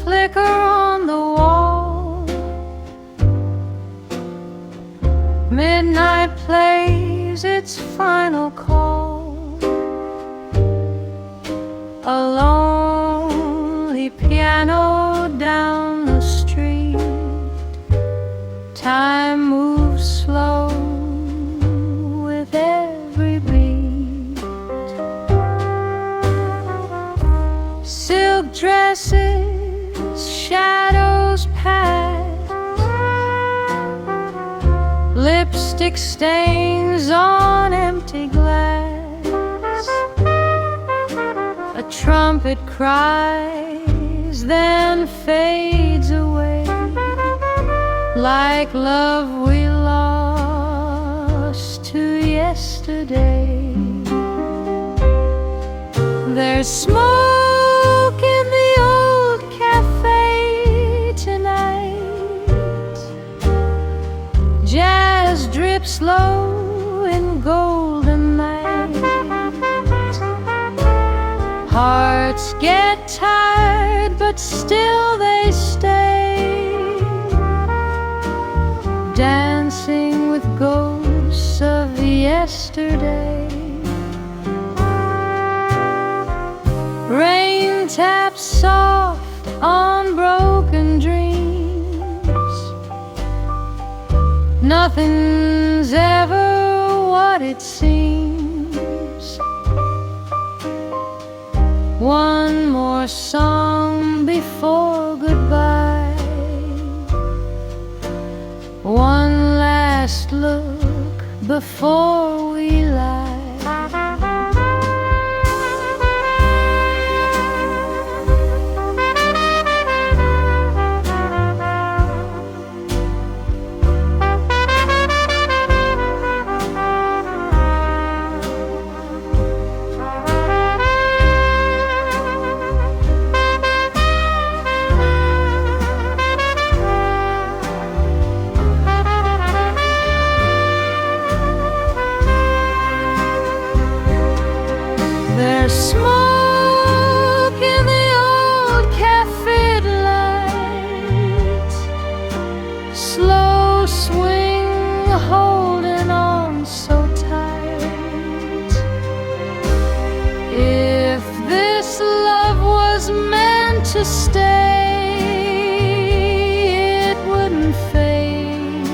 flicker on the wall. Midnight plays its final call. A lonely piano down the street. Time moves slow with every beat. Silk dresses, shadows pass, lipstick stains on empty glass. A trumpet cries, then fades away, like love we lost to yesterday. There's smoke in the old cafe tonight. Jazz drips low in golden light. Hearts get tired, but still they stay, dancing with ghosts of yesterday. Rain taps soft on broken dreams. Nothing's ever what it seems. One more song before goodbye. One last look before we lie. There's smoke in the old cafe light. Slow swing holding on so tight. If this love was meant to stay, it wouldn't fade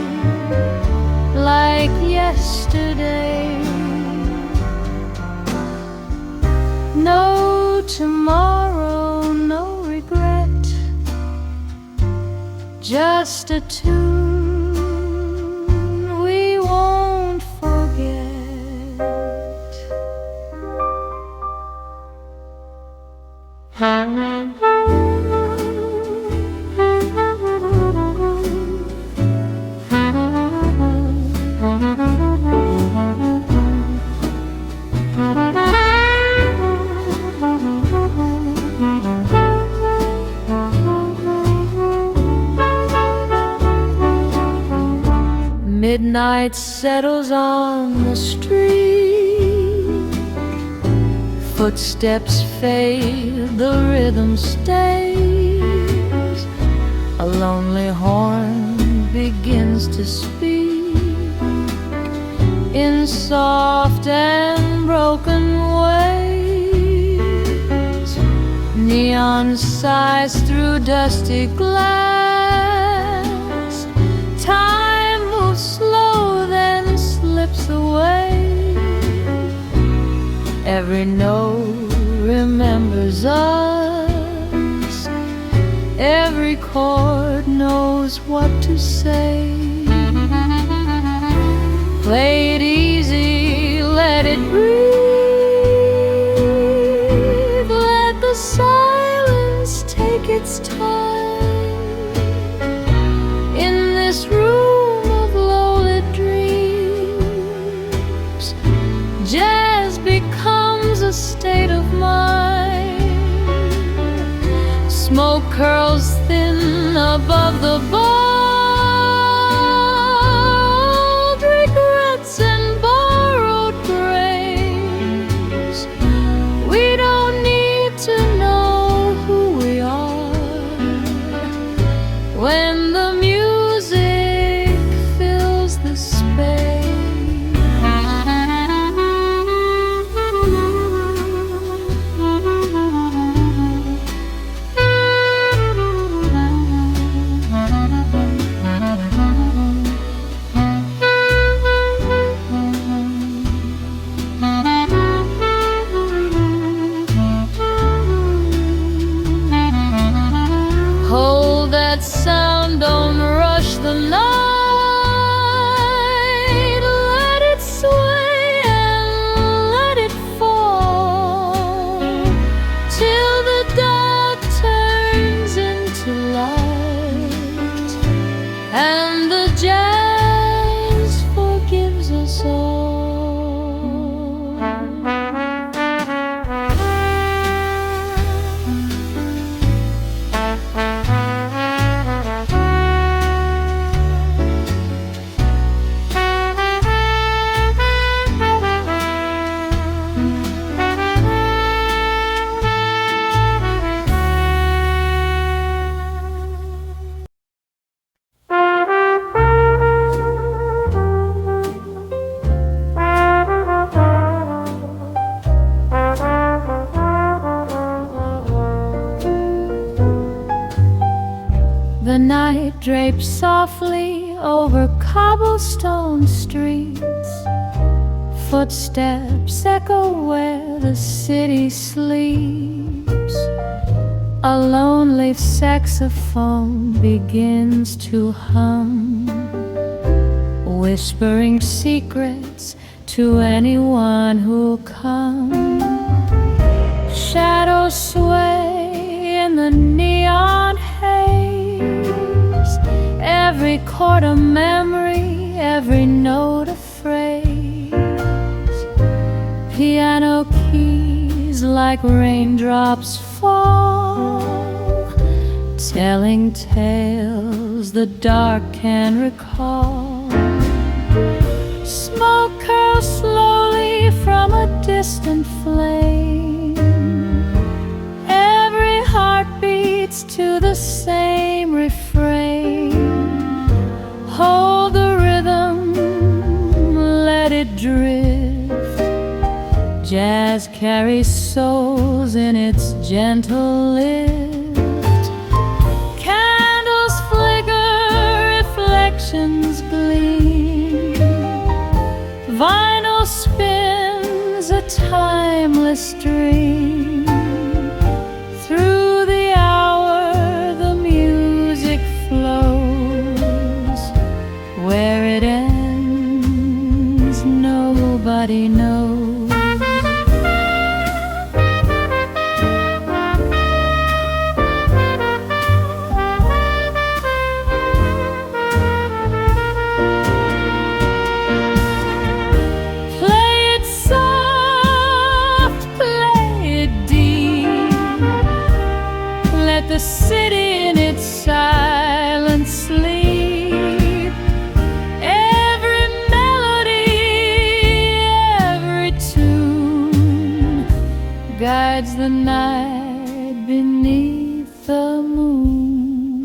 like yesterday. No tomorrow, no regret, just a tune we won't forget. Midnight settles on the street. Footsteps fade, the rhythm stays. A lonely horn begins to speak in soft and broken ways. Neon sighs through dusty glass. Time moves slow, then slips away. Every note remembers us. Every chord knows what to say. Play it easy, let it breathe. Let the silence take its time. In this room of lowlit dreams, jazz becomes a state of mind. Smoke curls thin above the bar. We don't need to know who we are. Hold that sound, don't rush the night. Let it sway and let it fall till the dark turns into light, and the jazz forgives us all. The night drapes softly over cobblestone streets. Footsteps echo where the city sleeps. A lonely saxophone begins to hum, whispering secrets to anyone who'll come. Shadows sway in the neon haze, every chord a memory, every note a phrase. Piano keys like raindrops fall, telling tales the dark can recall. Smoke curls slowly from a distant flame, every heart beats to the same refrain. Hold the rhythm, let it drift. Jazz carries souls in its gentle lift. Candles flicker, reflections gleam. Vinyl spins a timeless dream. Through the hour the music flows. Where it ends, nobody knows. The city in its silence sleep. Every melody, every tune guides the night beneath the moon.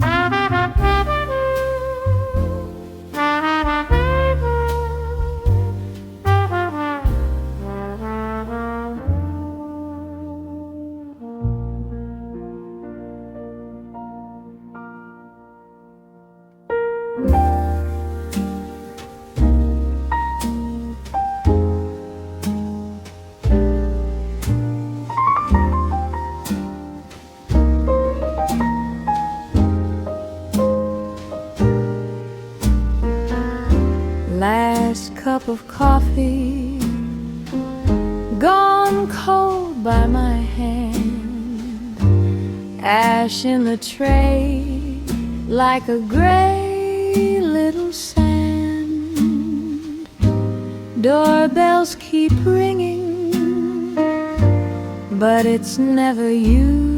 Last cup of coffee, gone cold by my hand. Ash in the tray, like a gray little sand. Doorbells keep ringing, but it's never you.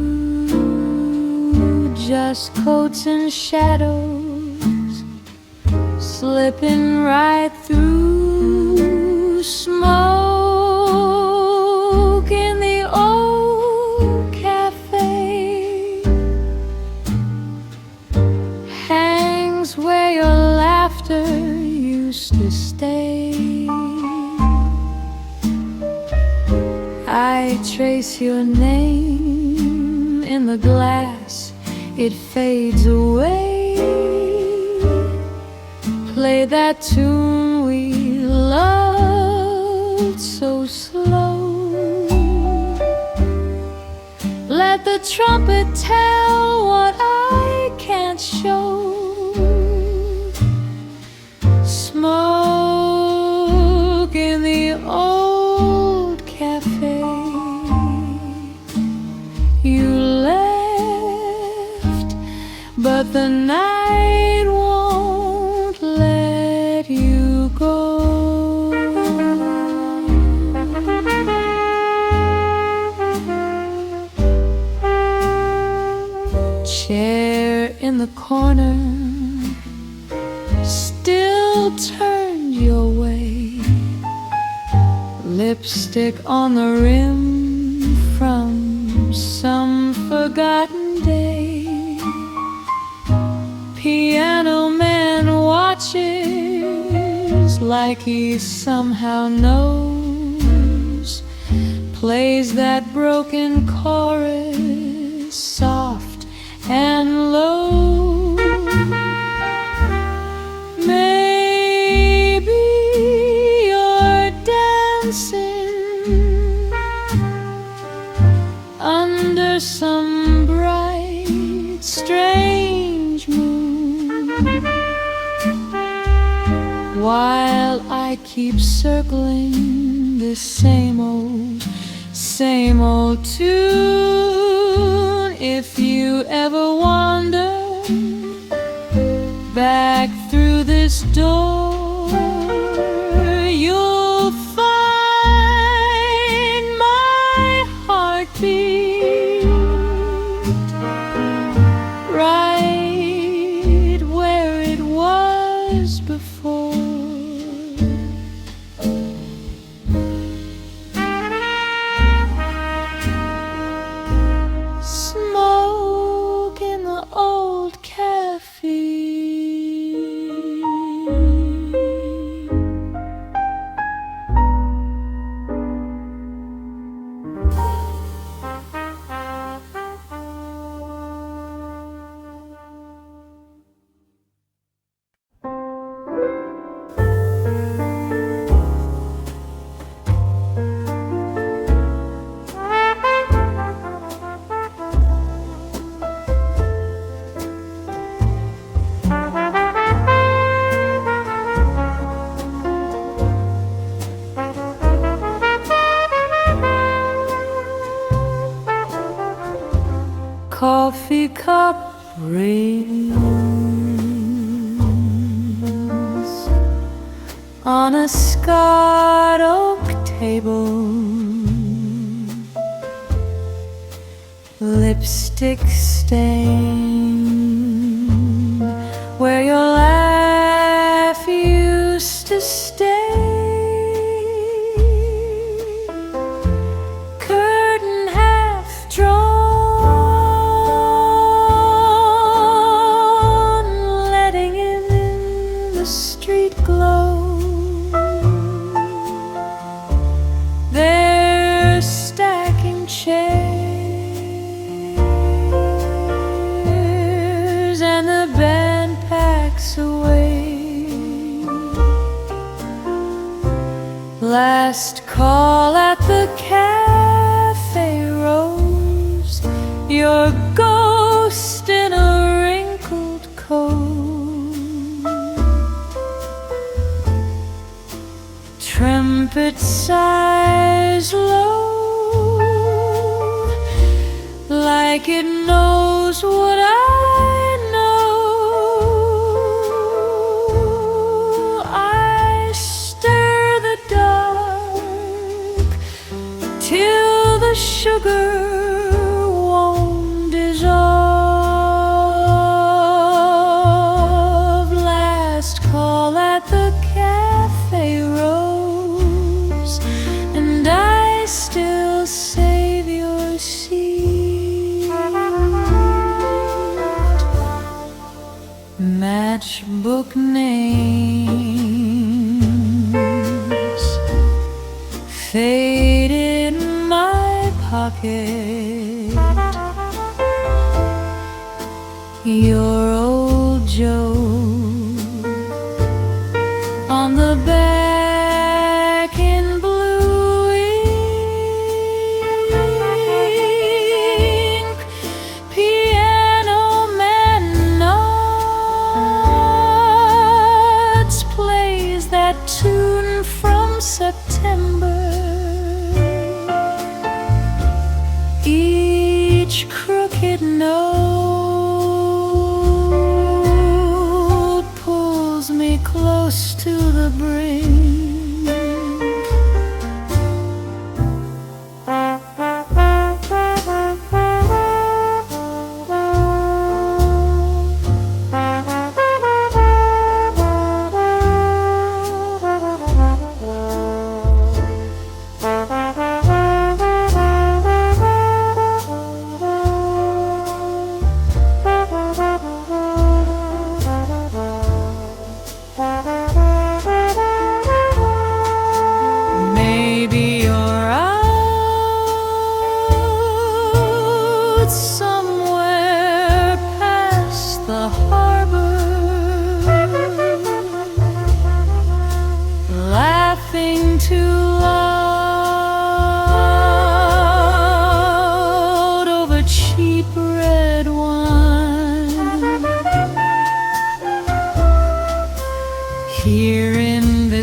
Just coats and shadows slipping right through. Smoke in the old cafe hangs where your laughter used to stay. I trace your name in the glass, it fades away. Play that tune we loved so slow. Let the trumpet tell what I but the night won't let you go. Chair in the corner still turned your way, lipstick on the rim from some forgotten day. Piano man watches like he somehow knows, plays that broken chorus soft and low. Maybe you're dancing under some bright, strange moon, while I keep circling this same old tune. If you ever wander back through this door, you'll find my heartbeat right where it was before. Smoke in the old cafe, coffee cup rings on a scarred oak table, lipstick stain where your laugh used to stay. Curtain half drawn, letting in the street glow. They're stacking chairs and the band packs away. Last call at the Cafe Rose, your ghost in a wrinkled coat. Trumpet sighs low, like it knows what I know. I stir the dark till the sugar won't dissolve. Last call at the Cafe Rose, and I still save your seat. Matchbook names faded in my pocket. Your old Joe on the back in blue ink. Piano man nods, plays that tune from September. Each crooked note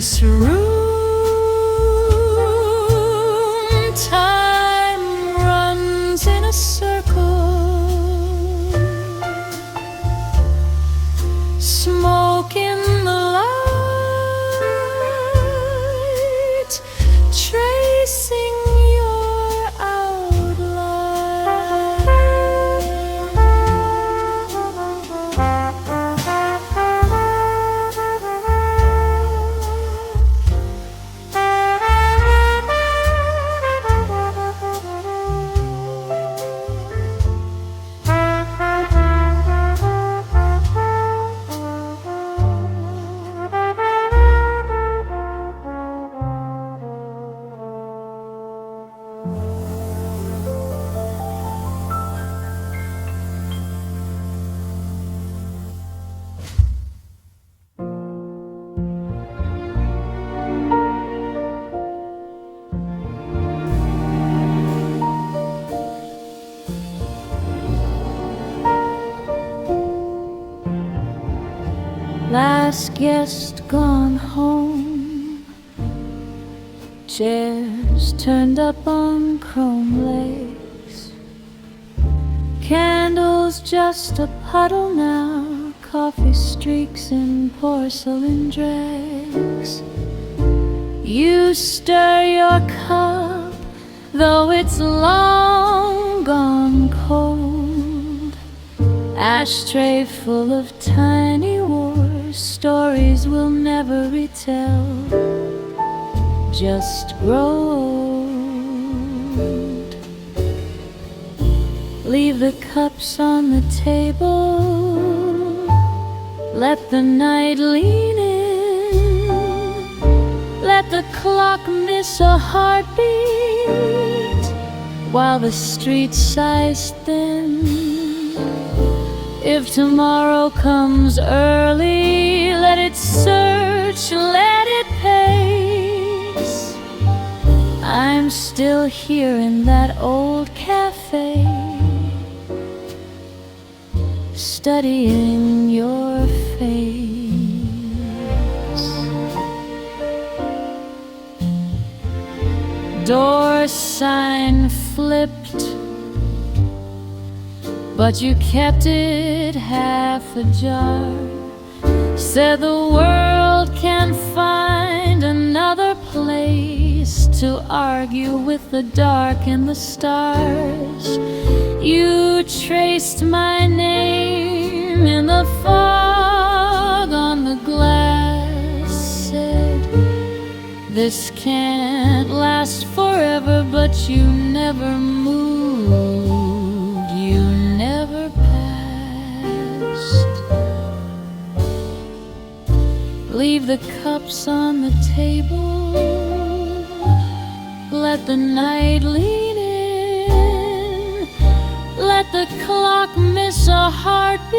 this room, time runs in a circle. Smoke in the light, tracing your last guest gone home, chairs turned up on chrome legs, candles just a puddle now, coffee streaks in porcelain dregs. You stir your cup, though it's long gone cold, ashtray full of tiny war stories we'll never retell, just grow old. Leave the cups on the table, let the night lean in, let the clock miss a heartbeat while the street sighs thin. If tomorrow comes early, let it search, let it pace. I'm still here in that old cafe, studying your face. Door sign flipped, but you kept it half ajar. Said the world can find another place to argue with the dark and the stars. You traced my name in the fog on the glass. Said this can't last forever, but you never moved, you never passed. Leave the cups on the table, let the night lean in, let the clock miss a heartbeat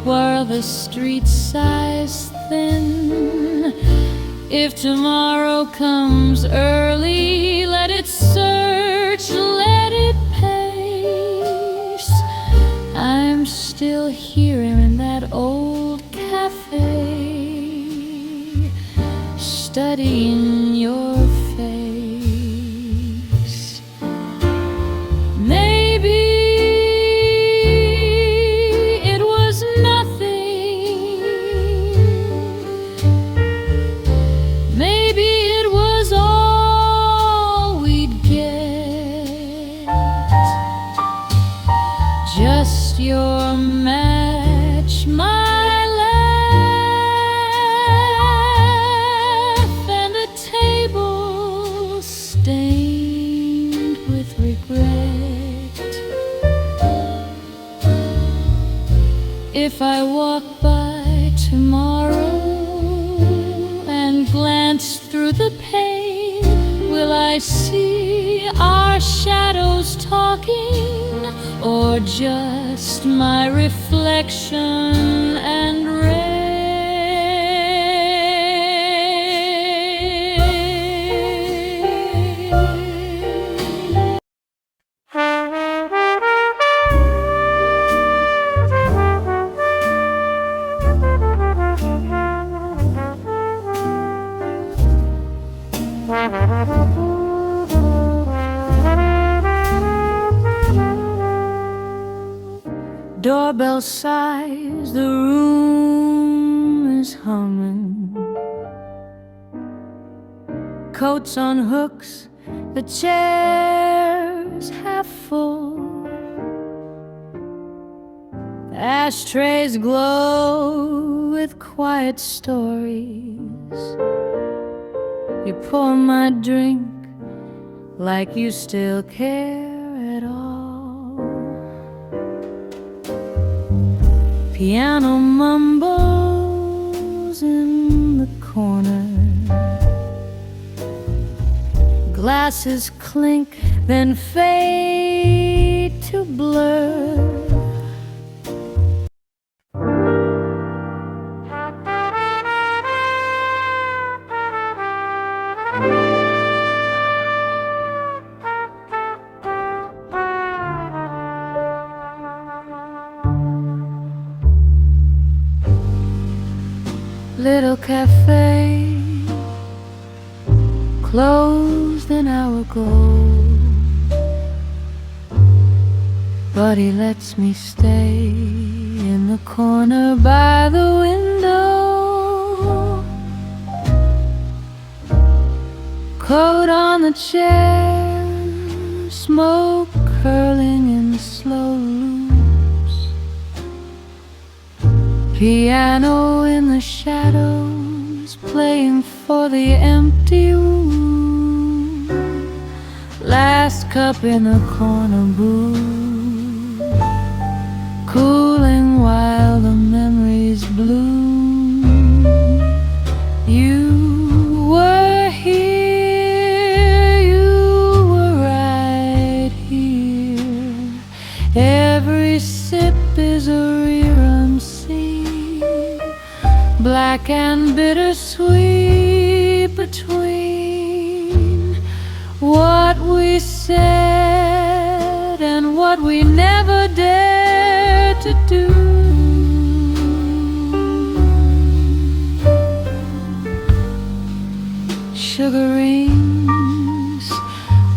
while the street sighs thin. If tomorrow comes early, let it search, let it pace. I'm still here in that old cafe, studying your face. Maybe it was nothing, maybe it was all we'd get, just your match, my stained with regret. If I walk by tomorrow and glance through the pane, will I see our shadows talking, or just my reflection and red? Doorbell sighs, the room is humming. Coats on hooks, the chair's half full. Ashtrays glow with quiet stories. You pour my drink like you still care at all. Piano mumbles in the corner. Glasses clink, then fade to blur. Little cafe, closed an hour ago, but he lets me stay in the corner by the window. Coat on the chair, smoke curling in slow loops. Piano in the shadows, playing for the empty room. Last cup in the corner booth, cooling while the memories bloom. You were here, you were right here. Every sip is a rerun scene, black and bittersweet between what we said and what we never dared to do. Sugar rings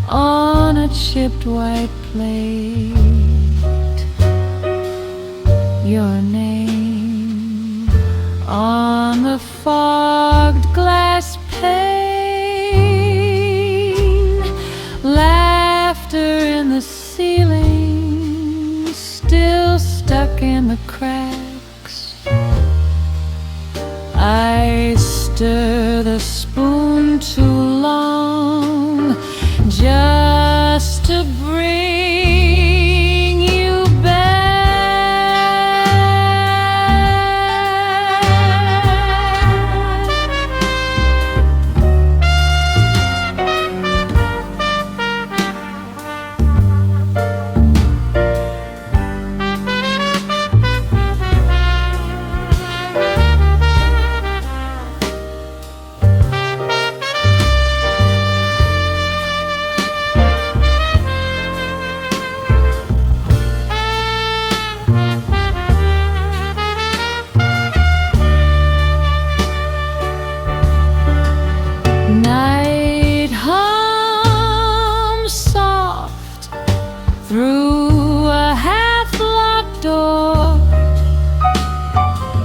on a chipped white plate. Your name on the fogged glass pane. Laughter in the ceiling, still stuck in the cracks. I stir the spoon too long just to bring you back. Night hums soft through a half-locked door.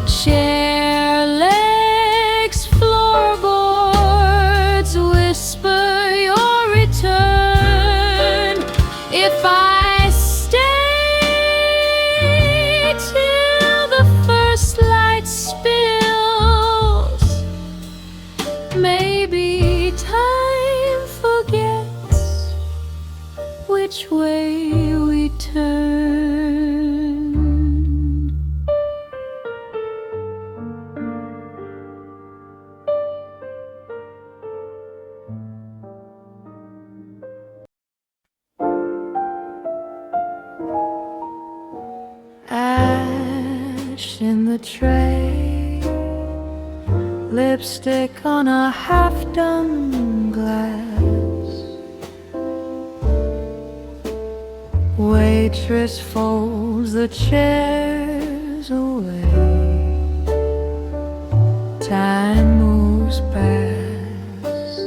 Chair legs, floorboards whisper your return. If I stay till the first light spills, maybe time forgets which way we turn. Ash in the tray, lipstick on a half-done glass. Waitress folds the chairs away. Time moves past.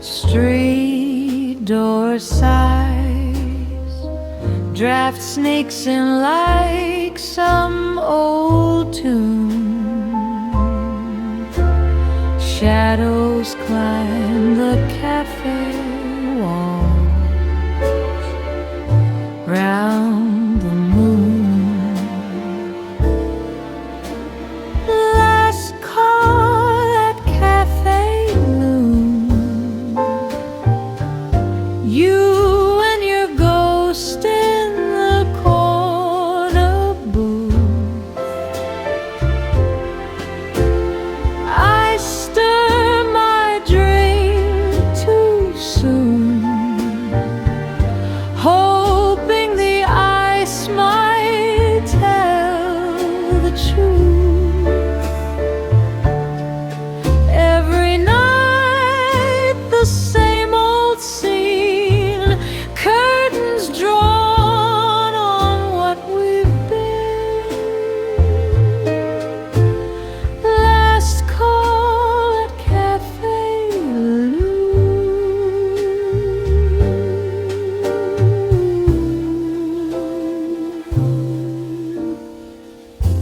Street door sighs, draft craft sneaks in like some old tune. Shadows climb the cafe walls round the moon. Last call at Cafe Loon. You and your ghost in the corner booth. I stir my drink too soon, hoping the ice might tell the truth. Every night the same old scene, curtains drawn on what we've been. Last call at Cafe Loon.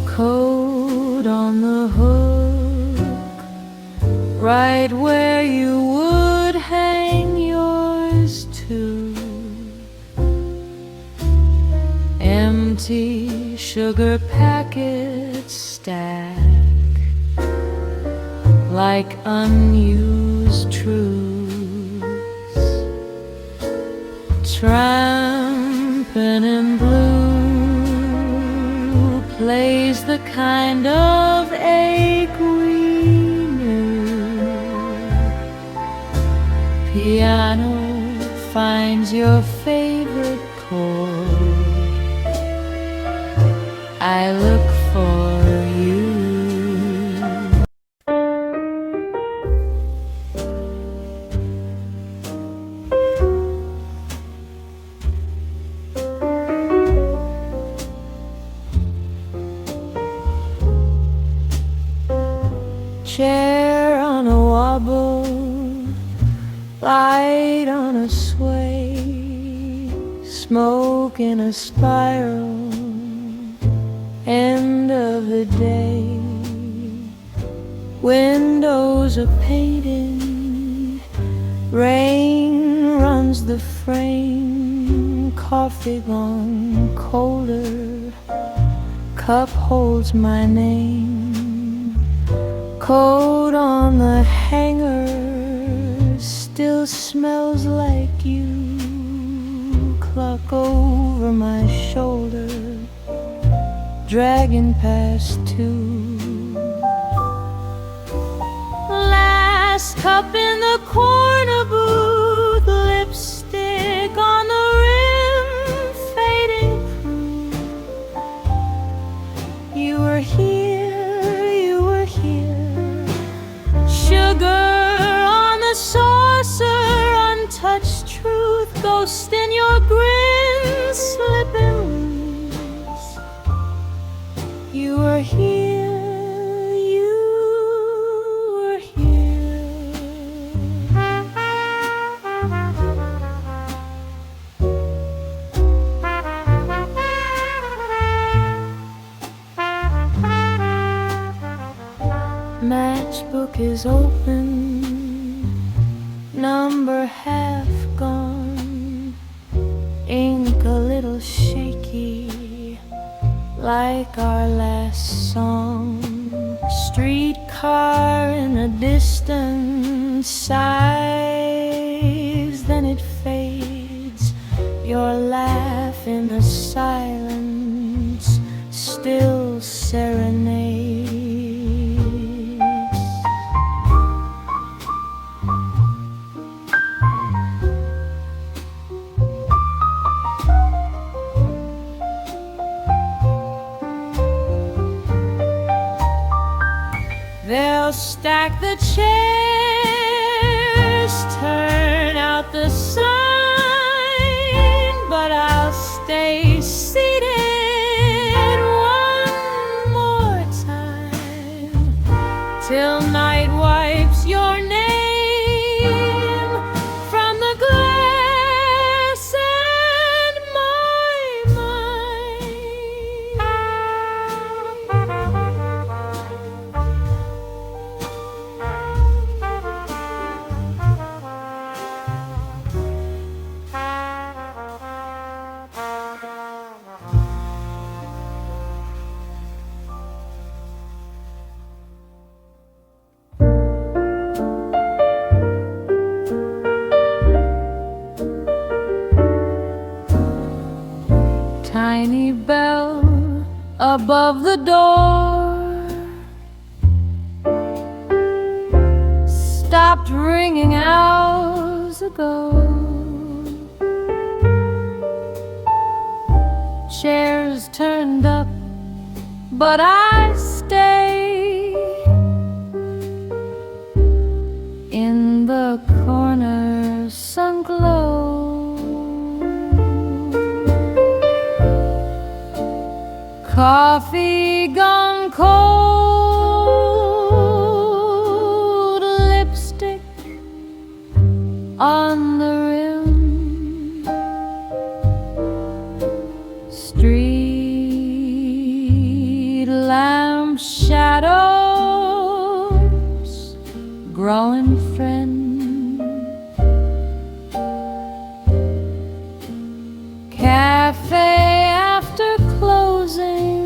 Code on the hook, right where you would hang yours too. Empty sugar packets stack like unused truths. Tramping in blue plays the kind of ache we knew. Piano finds your favorite chord. I look for you. Chair on a wobble, light on a sway, smoke in a spiral, end of the day. Windows are painted, rain runs the frame, coffee gone colder, cup holds my name. Coat on the hanger still smells like you. Clock over my shoulder, dragging past 2. Last cup in the corner booth, lipstick on the rim fading through. You were here, you were here. Sugar on the saucer, untouched truth, ghost in your grin, slipping loose. You were here, you were here. Matchbook is open, number half gone, ink a little shaky, like our last song. Streetcar in the distance sighs, then it fades. Your laugh in the silence still serenades. They'll stack the chairs, turn out the sign, but I'll stay seated one more time till night wipes your name from the glass and my mind. tiny bell above the door stopped ringing hours ago. Chairs turned up, but I stay in the corner, sun glow. Coffee gone cold, lipstick on the rim, street lamp shadows growing friend. Cafe after closing,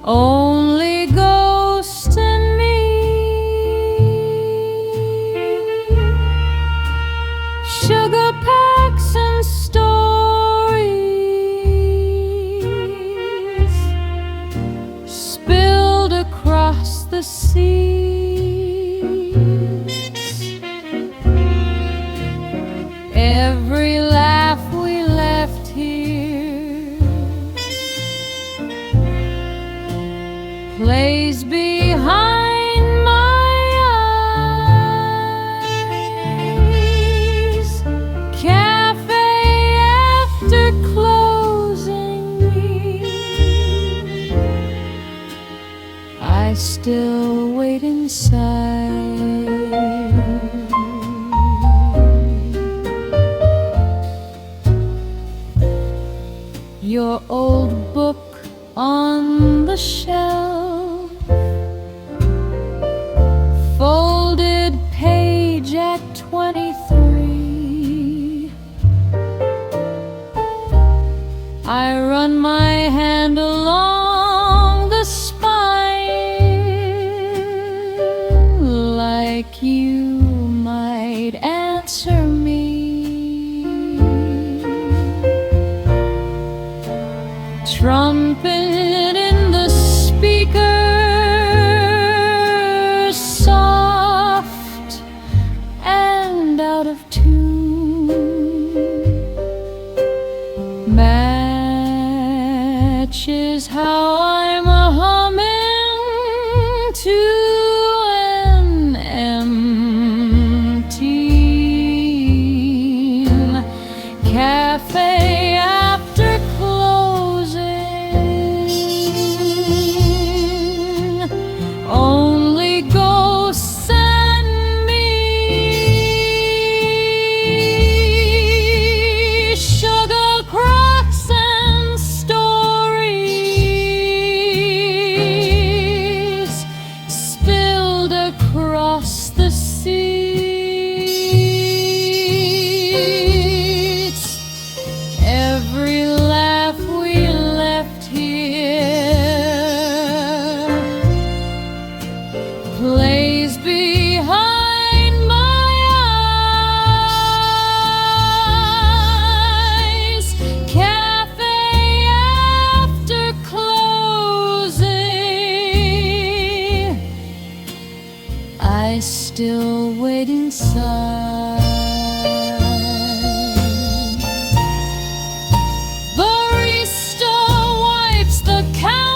only ghost and me. Sugar packs and stories spilled across the seas. Every laugh we left here plays behind my eyes. Cafe after closing, I still wait inside. Your old book on the shelf, folded page at 23. I run my hand along the spine like you might answer me. Trumpet in the speaker, soft and out of tune. Matches how I'm humming to an empty cafe after only ghosts and me. Sugar cracks and stories spilled across the seats. Every laugh we left here plays behind my eyes. Cafe after closing, I still wait inside. Barista wipes the counter,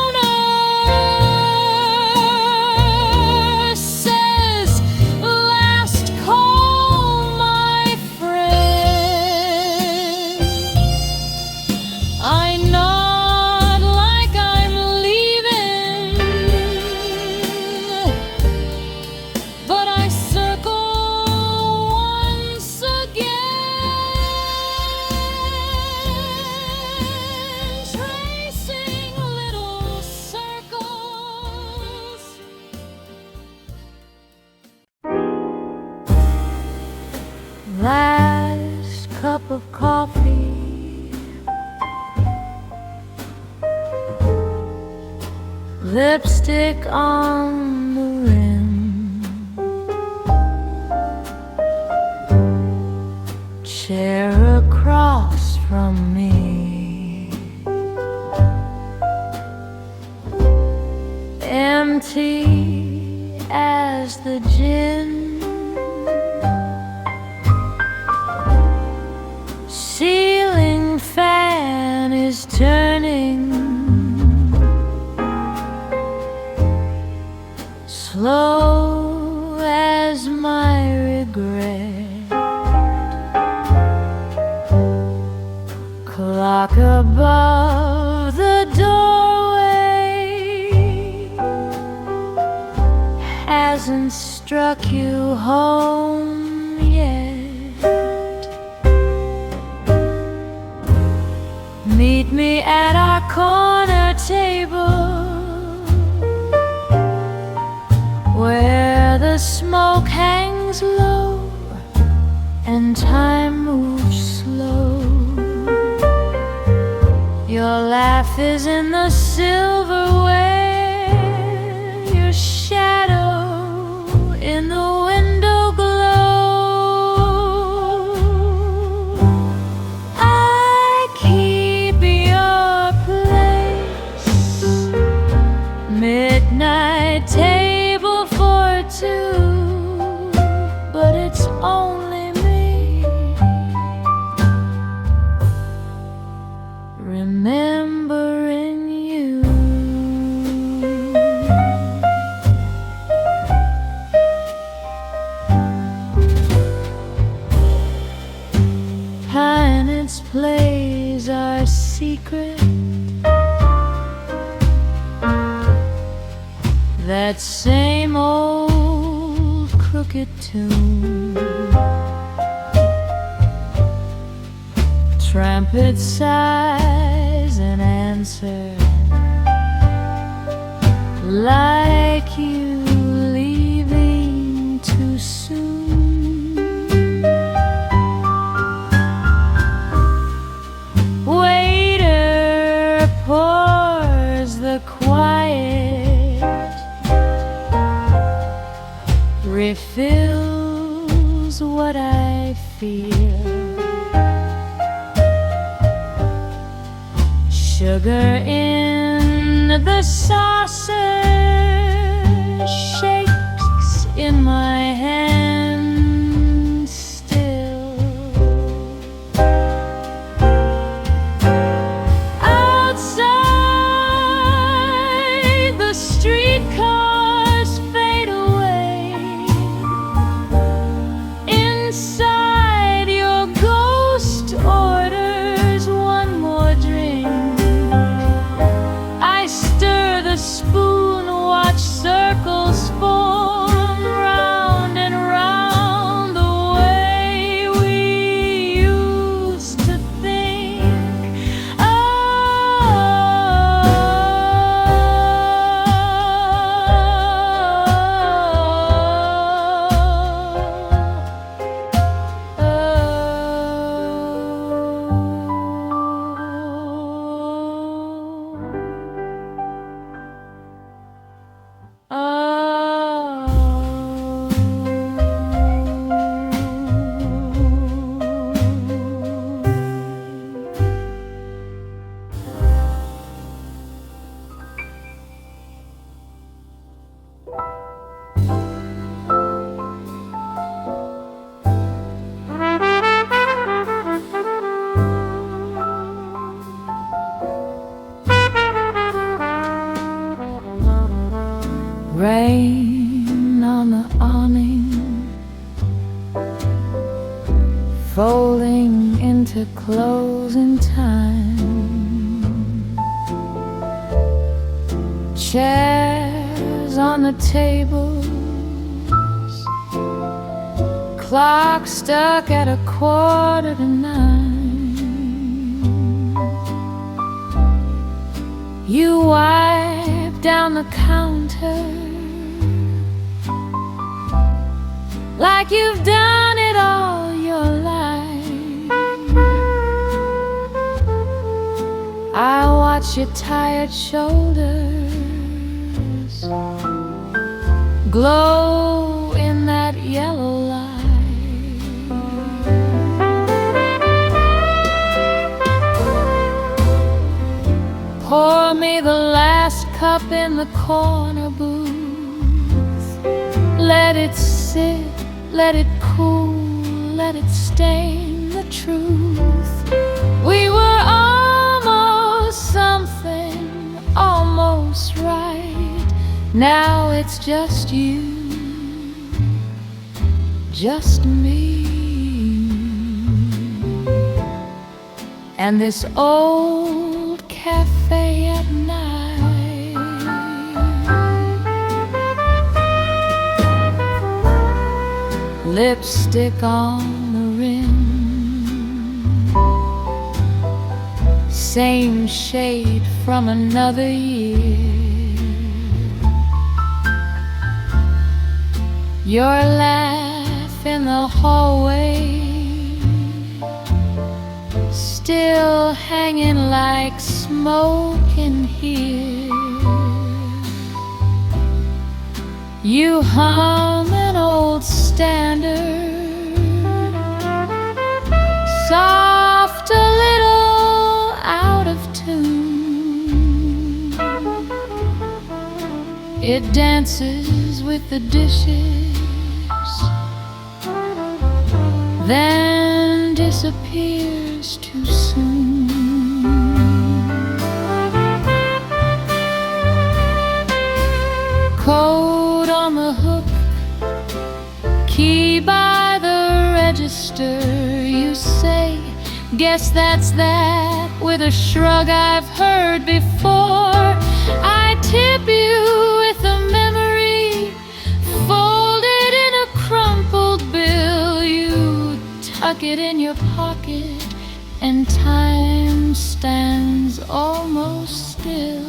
last cup of coffee, lipstick on the rim, chair across clock above the doorway hasn't struck you home yet. Meet me at our corner table, where the smoke hangs low and time moves slow. Your laugh is in the silverware, your shadow in the window glow. I keep your place, midnight table for two, but it's only remembering you. And its plays are secret, that same old crooked tune. Trumpet sighs and answer, like you leaving too soon. Waiter pours the quiet, refills what I feel. Sugar in the saucer shakes in my hand still. Outside the streetcars fade away, inside your ghost orders one more drink. Spoon, watch circles form round and round, the way we used to think. Rain on the awning, folding into closing time. Chairs on the tables, clock stuck at 8:45. You wipe down the counter like you've done it all your life. I watch your tired shoulders glow in that yellow light. Pour me the last cup in the corner booth. Let it sit, let it cool, let it stain the truth. We were almost something, almost right. Now it's just you, just me. and this old cafe at night. Lipstick on the rim, same shade from another year. Your laugh in the hallway, still hanging like smoke in here. You hum an old standard, soft, a little out of tune. It dances with the dishes, then disappears too soon. Code on the hook, key by the register. You say, guess that's that, with a shrug I've heard before. I tip you with a memory, folded in a crumpled bill. You tuck it in your pocket, and time stands almost still.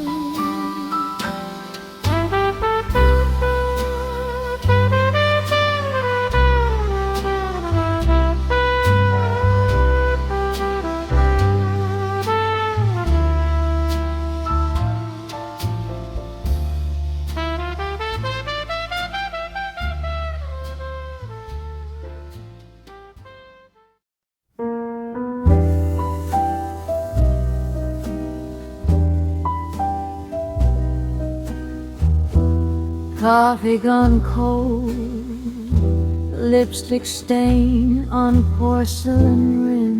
Coffee gone cold, lipstick stain on porcelain rim.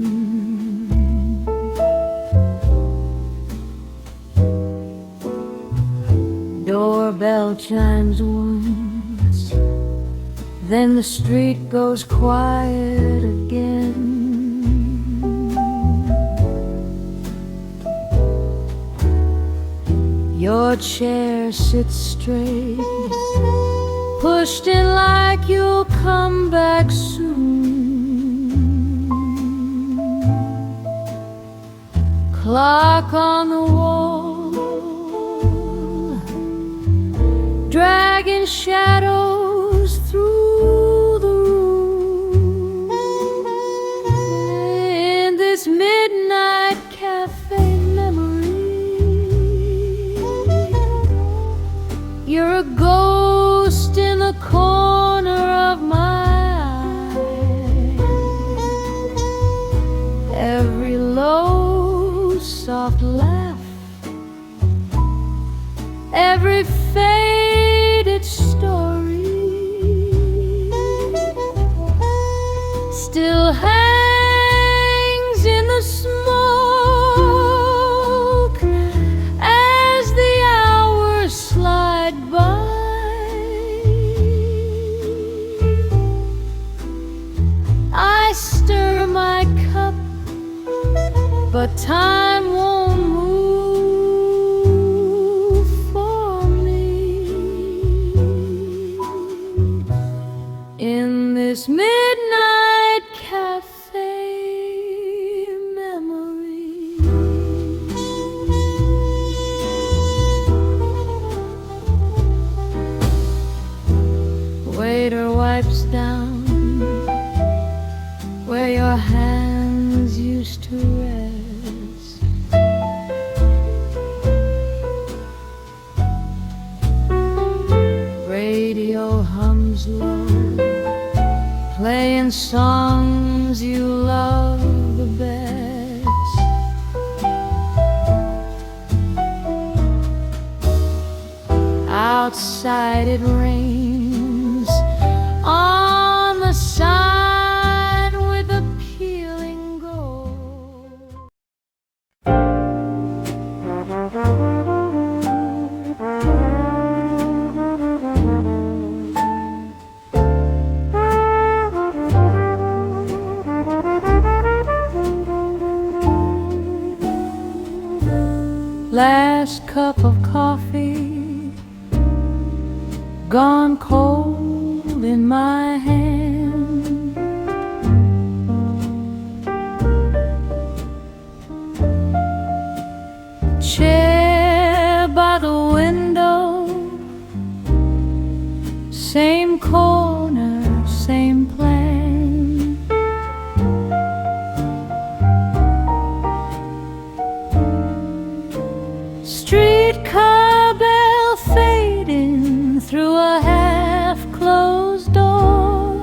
Doorbell chimes once, then the street goes quiet again. Your chair sits straight, pushed in like you'll come back soon. Clock on the wall, dragging shadows through the room. In this midnight cafe memory, you're a ghost in the corner of my eye. Every low, soft laugh, every faded story still hangs in the smoke as the hours slide by. I stir my cup, but time won't move for me. In this midnight cafe memory, waiter wipes down where your hands used to rest. Radio hums low, playing songs you love the best. Outside it rains on the sign with a peeling gold. last cup of coffee gone cold in my hand. Chair by the window, same corner, same plan. Streetcar bell fading through a half-closed door.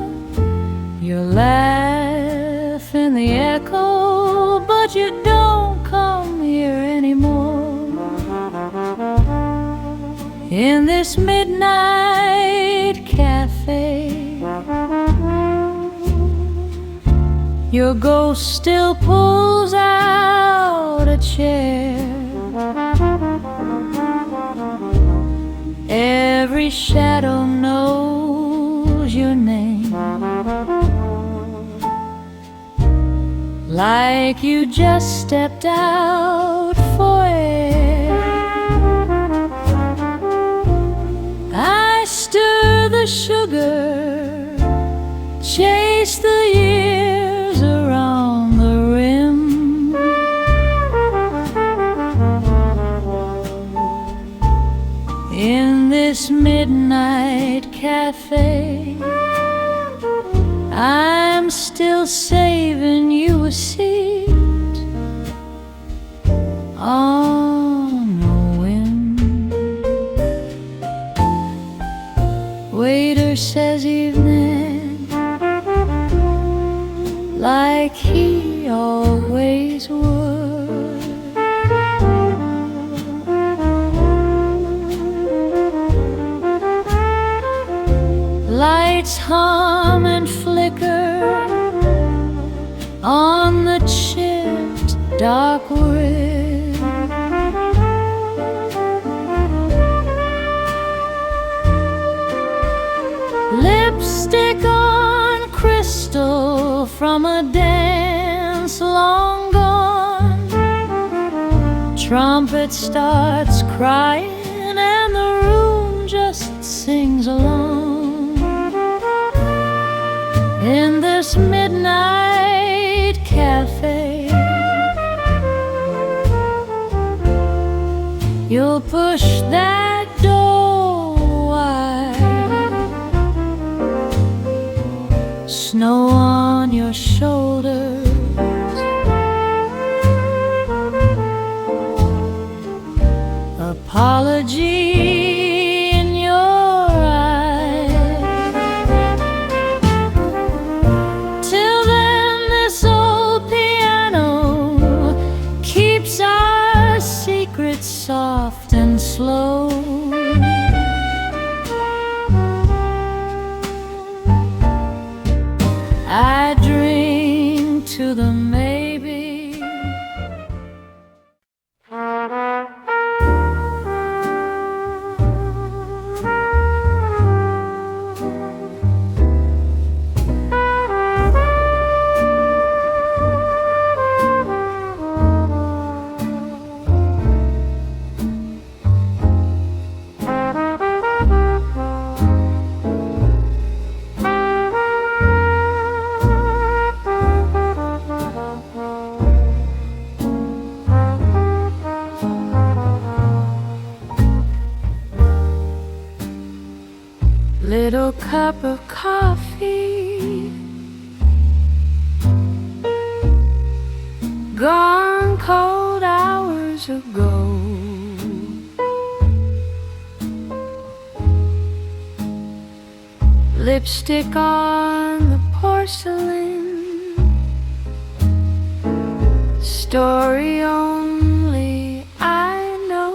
Your laugh in the echo, but you don't come here anymore. In this midnight cafe, your ghost still pulls out a chair. Every shadow knows your name, like you just stepped out for air. I stir the sugar, chase the years around the rim. In this midnight cafe, I'm still saving you a seat on the wind. Waiter says evening, like he always would. Lights hum and flicker on the chipped dark wood. Lipstick on crystal from a dance long gone. Trumpet starts crying and the room just sings along. In this midnight cafe, you'll push that door wide. Snow on your shoulders, apology in your eyes. Till then, this old piano keeps our secrets soft and slow. I drink to the maybe. Little cup of coffee gone cold hours ago. Lipstick on the porcelain, story only I know.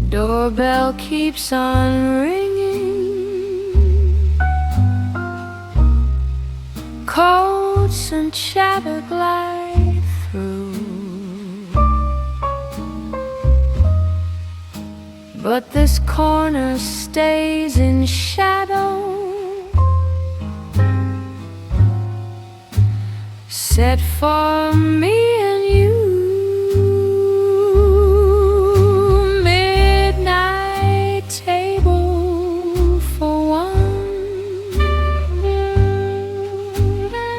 Doorbell keeps on ringing, coats and chatter glide through. But this corner stays in shadow. set for me and you. Midnight table for one,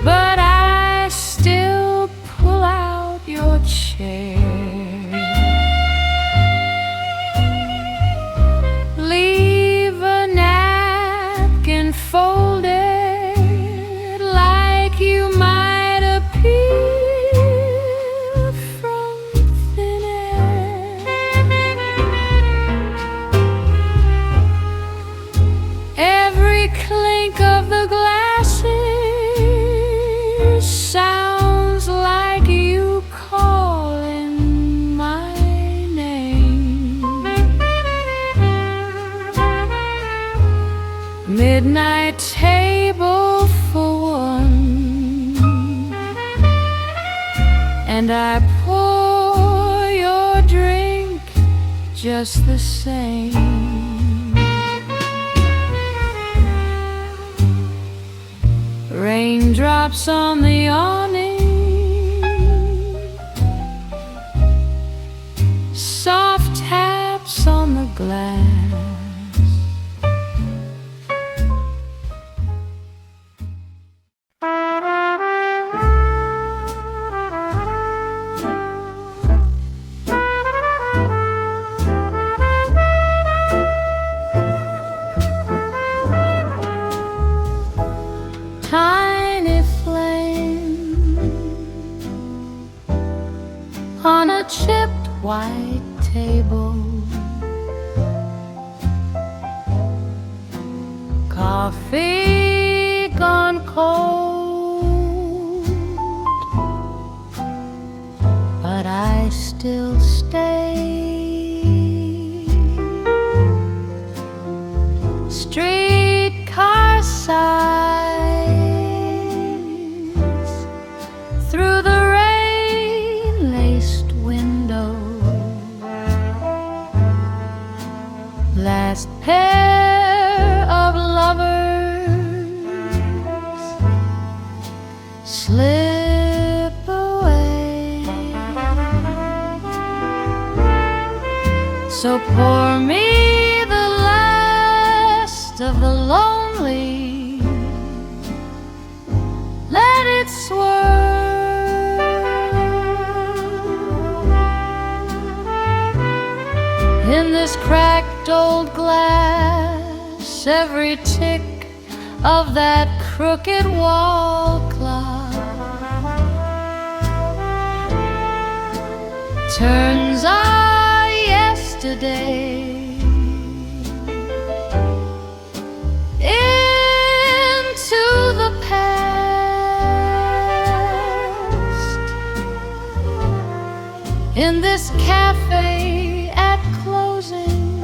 but I still pull out your chair. Leave a napkin folded like you might appear from thin air. Every clink of the glasses sounds like you calling my name. Midnight table for one, and I pour your drink just the same. Raindrops on the awning, soft taps on the glass. Tiny flame on a chipped white table, coffee gone cold, but I still stay. Streetcar sighs through the rain-laced window. Last pair of lovers slip away. So pour me the last of the lonely, let it swirl in this cracked old glass. Every tick of that crooked wall clock turns our yesterday into the past. In this cafe at closing,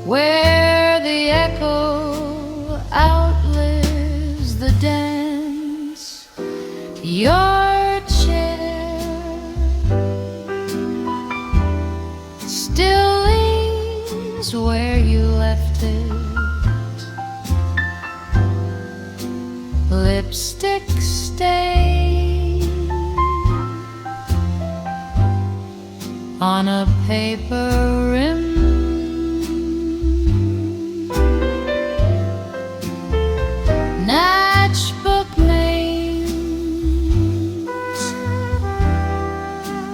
where the echo outlives the dance, your chair still leans where you left it. Lipstick stain on a paper rim. Matchbook names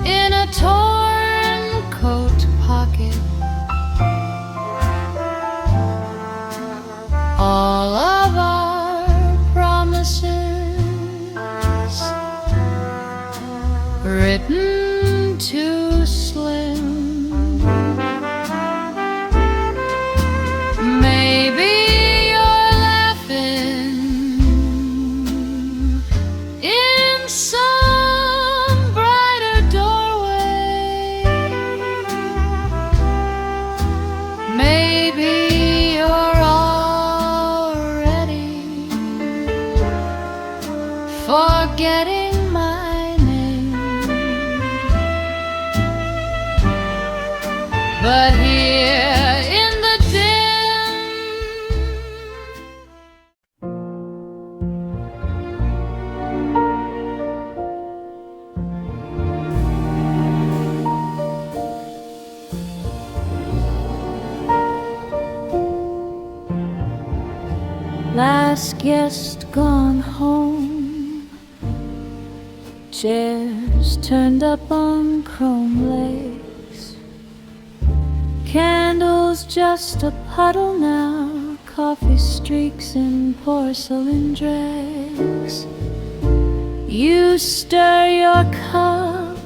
in a torn coat pocket. All of our promises written too slim. Maybe you're laughing in some brighter doorway. Maybe you're already forgetting my name. But here in the dim Last guest gone home, chairs turned up on chrome legs, candles just a puddle now, coffee streaks in porcelain dregs. You stir your cup,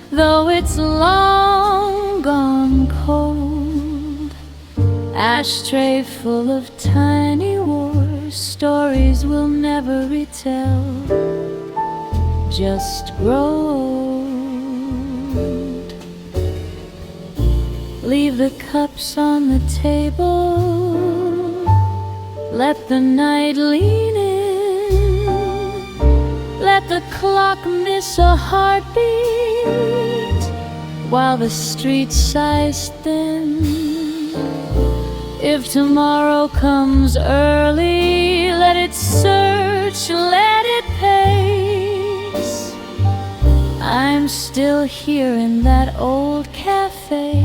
though it's long gone cold. Ashtray full of tiny wars, stories we'll never retell, just grow old. Leave the cups on the table, let the night lean in. Let the clock miss a heartbeat while the street sighs thin. If tomorrow comes early, let it search, let it pace. I'm still here in that old cafe,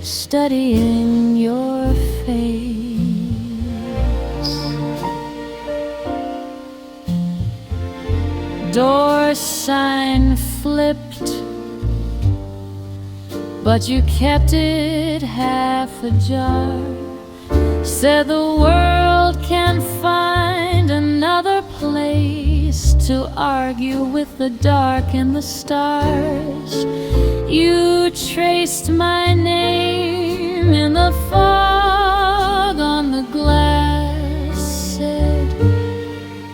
studying your face. Door sign flipped, but you kept it half ajar. Said the world can find another place to argue with the dark and the stars. You traced my name in the fog on the glass. Said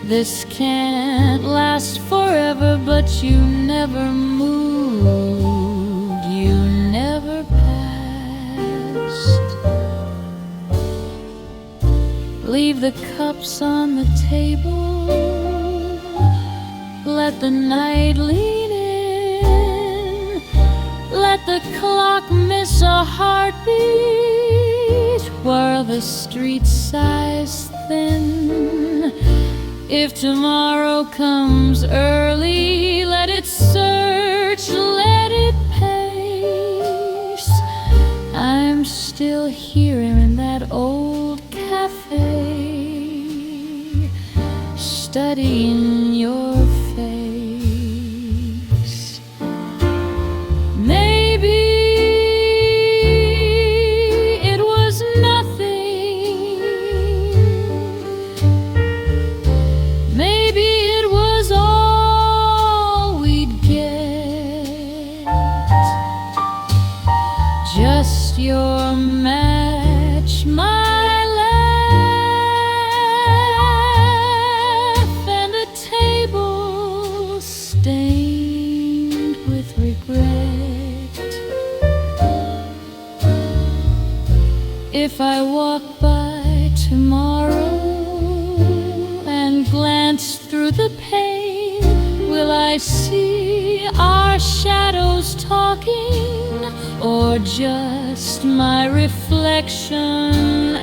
this can't last forever, but you never moved, you never passed. Leave the cups on the table, let the night lean in. Let the clock miss a heartbeat while the street sighs thin. If tomorrow comes early, let it search, let it pace. I'm still here in that old cafe, studying your face. Maybe it was nothing, maybe it was all we'd get, just your match, my laugh, and a table stained with regret. If I walk by tomorrow and glance through the pane, will I see our shadows talking, or just my reflection